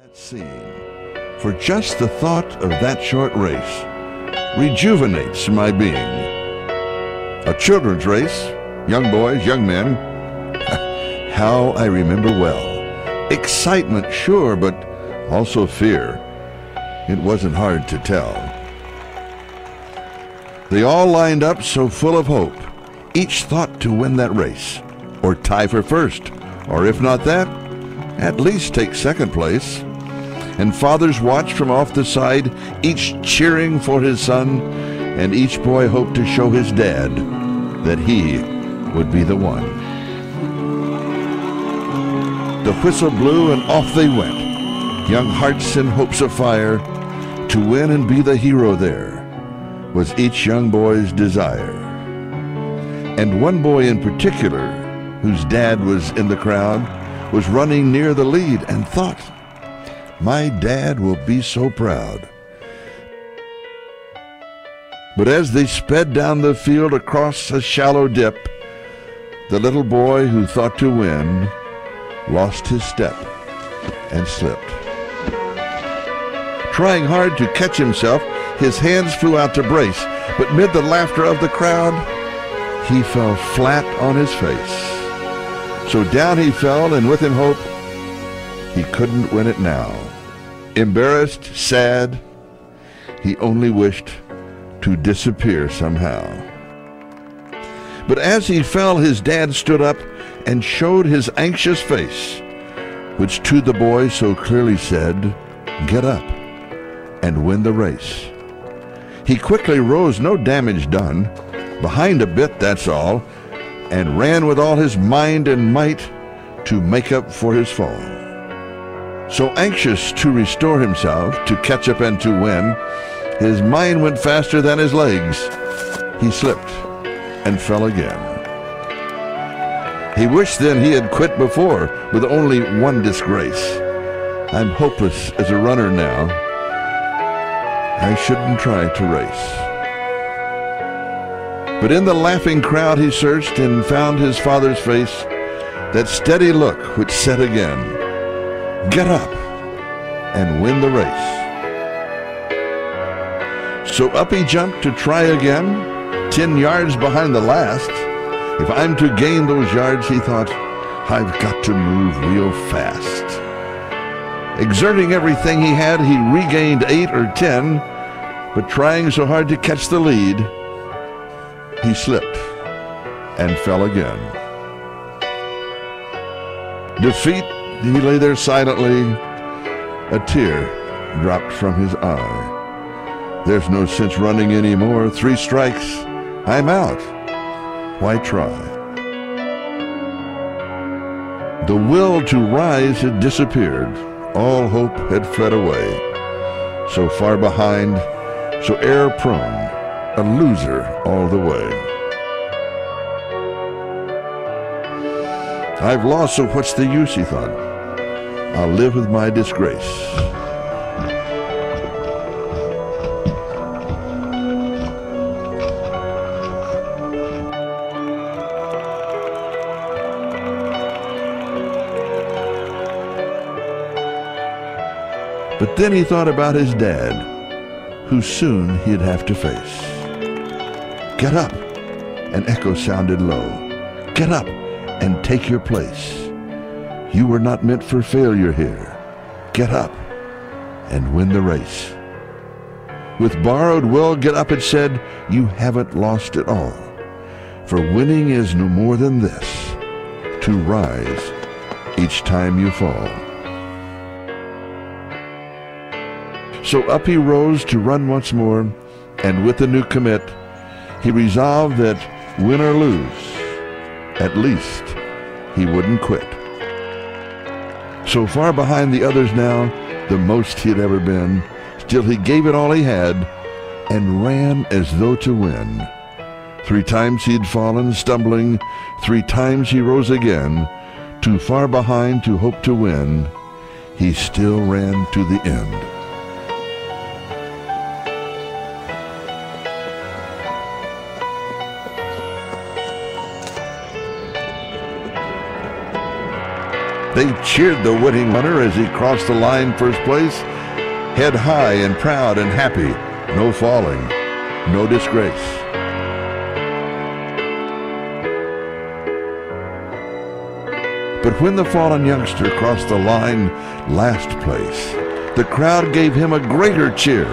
That scene, for just the thought of that short race rejuvenates my being. A children's race, young boys, young men, how I remember well. Excitement, sure, but also fear. It wasn't hard to tell. They all lined up so full of hope, each thought to win that race, or tie for first, or if not that, at least take second place. And fathers watched from off the side, each cheering for his son, and each boy hoped to show his dad that he would be the one. The whistle blew and off they went, young hearts and hopes afire. To win and be the hero there was each young boy's desire. And one boy in particular, whose dad was in the crowd, was running near the lead and thought, "My dad will be so proud." But as they sped down the field across a shallow dip, the little boy who thought to win lost his step and slipped. Trying hard to catch himself, his hands flew out to brace, but mid the laughter of the crowd, he fell flat on his face. So down he fell, and with him hope, he couldn't win it now. Embarrassed, sad, he only wished to disappear somehow. But as he fell, his dad stood up and showed his anxious face, which to the boy so clearly said, "Get up and win the race." He quickly rose, no damage done, behind a bit, that's all, and ran with all his mind and might to make up for his fall. So anxious to restore himself, to catch up and to win, his mind went faster than his legs. He slipped and fell again. He wished then he had quit before, with only one disgrace. "I'm hopeless as a runner now. I shouldn't try to race." But in the laughing crowd he searched and found his father's face, that steady look which said again, "Get up and win the race." So up he jumped to try again, 10 yards behind the last. If I'm to gain those yards, he thought, I've got to move real fast. Exerting everything he had, he regained 8 or 10, but trying so hard to catch the lead, he slipped and fell again. Defeat, he lay there silently, a tear dropped from his eye. There's no sense running anymore. 3 strikes, I'm out. Why try? The will to rise had disappeared. All hope had fled away. So far behind, so error-prone, a loser all the way. I've lost, so what's the use, he thought. I'll live with my disgrace. But then he thought about his dad, who soon he'd have to face. "Get up," an echo sounded low. "Get up and take your place. You were not meant for failure here. Get up and win the race." With borrowed will, Get Up, it said, you haven't lost it all. For winning is no more than this, to rise each time you fall. So up he rose to run once more, and with a new commit, he resolved that win or lose, at least he wouldn't quit. So far behind the others now, the most he'd ever been, still he gave it all he had and ran as though to win. 3 times he'd fallen, stumbling, 3 times he rose again. Too far behind to hope to win, he still ran to the end. They cheered the winning runner as he crossed the line first place, head high and proud and happy, no falling, no disgrace. But when the fallen youngster crossed the line last place, the crowd gave him a greater cheer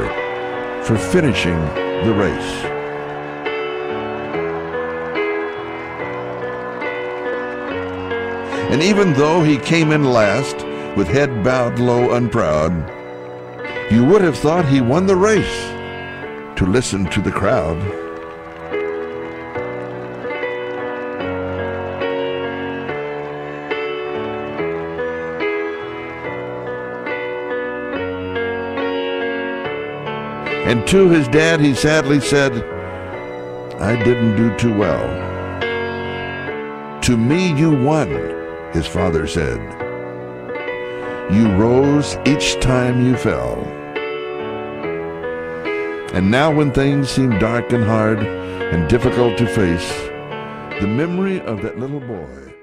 for finishing the race. And even though he came in last, with head bowed low and proud, you would have thought he won the race to listen to the crowd. And to his dad he sadly said, "I didn't do too well." "To me you won," his father said. "You rose each time you fell." And now when things seem dark and hard and difficult to face, the memory of that little boy